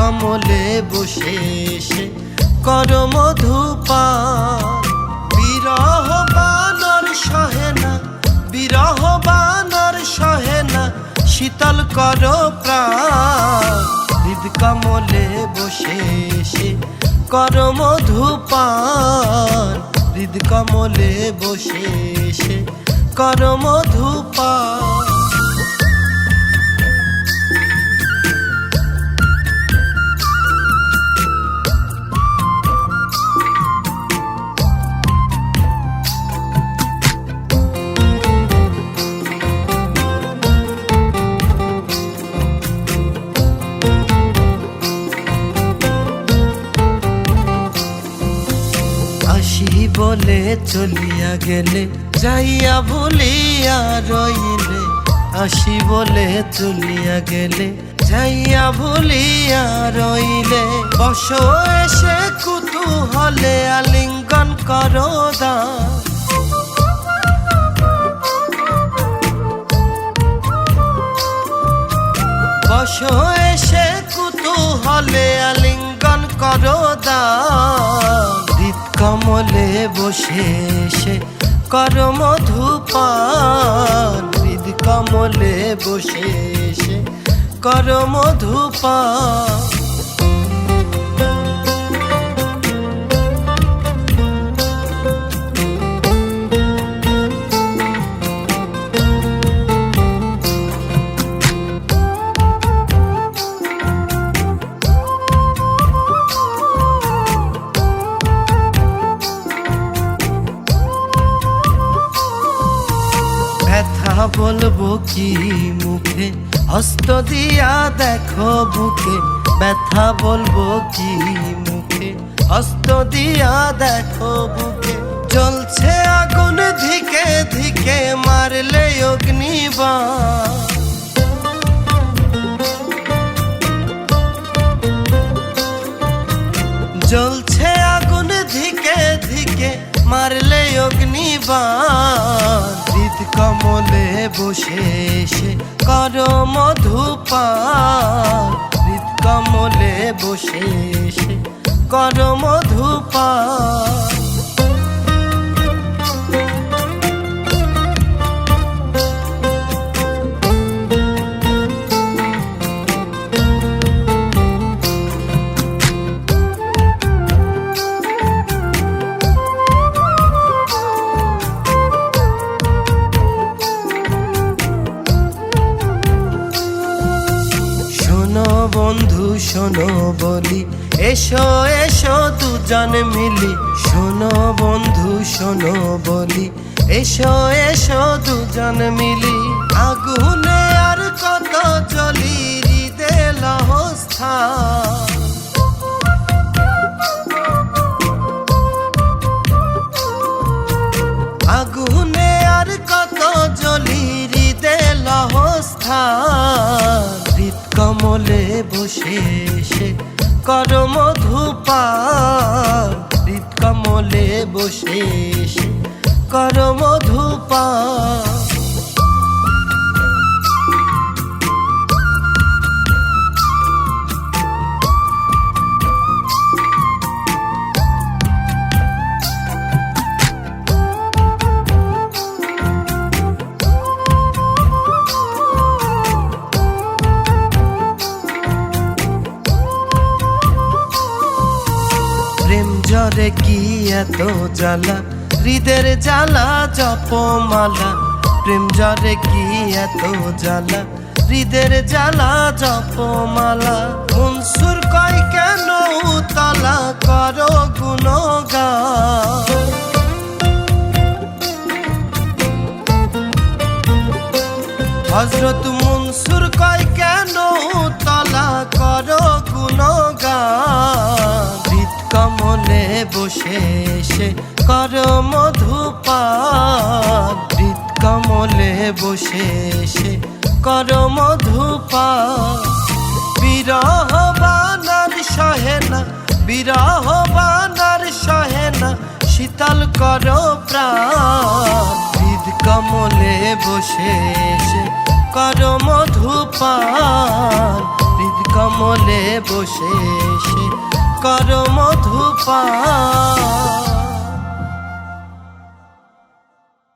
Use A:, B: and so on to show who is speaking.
A: কমলে বসে এসে কর মধুপান। বিরহ বানর সহে না, বিরহ বানর সহে না, শীতল কর প্রাণ। হৃদ কমলে বসে এসে কর মধুপান। হৃদ কমলে বসে এসে কর মধুপান। আসি বলে চলিয়া গেলে, যাইয়া ভুলিয়া রইলে। আসি বলে চলিয়া গেলে, যাইয়া ভুলিয়া রইলে। বসো এসে কুতূহলে আলিঙ্গন করো দান। বসো এসে কুতূহলে আলিঙ্গন করো দান। হৃদ কমলে বসে এসে কর মধুপান। হৃদ কমলে বসে এসে কর মধুপান। ব্যথা বলবো কি মুখে, হস্ত দিয়া দেখো বুকে। ব্যথা বলবো কি মুখে, হস্ত দিয়া দেখো বুকে। জ্বলছে আগুন ধিকে ধিকে, মারলে অগ্নিবাণ। জ্বলছে আগুন ধিকে ধিকে, মারলে অগ্নিবাণ। হৃদ কমলে বসে এসে কর মধুপান। হৃদ কমলে বসে এসে কর মধুপান। বন্ধু শোনো বলি, এসো এসো দুজন মিলি। শোনো বন্ধু শোনো বলি, এসো এসো দুজন মিলি। আগুনে আর কত জ্বলি, হৃদে লহস্থান। আগুনে আর কত জ্বলি, হৃদে লহস্থান। হৃদ কমলে বসে এসে কর মধুপান। হৃদ কমলে বসে এসে কর মধুপান। প্রেম জ্বরে কি এত জ্বালা, হৃদের জ্বালা জপমালা। প্রেম জ্বরে কি এত জ্বালা, হৃদের জ্বালা জপমালা। মনসুর কয় কেন উতলা, করো গুণগান। হযরত মনসুর কয় কেন উতলা, করো গুণগান। হৃদ কমলে বসে এসে কর মধুপান। হৃদ কমলে বসে এসে কর মধুপান। বিরহ বানর সহে না, বিরহ বানর সহে না, শীতল কর প্রাণ। হৃদ কমলে বসে এসে কর মধুপান। হৃদ কমলে কমলে বসে সে কর মধুপান।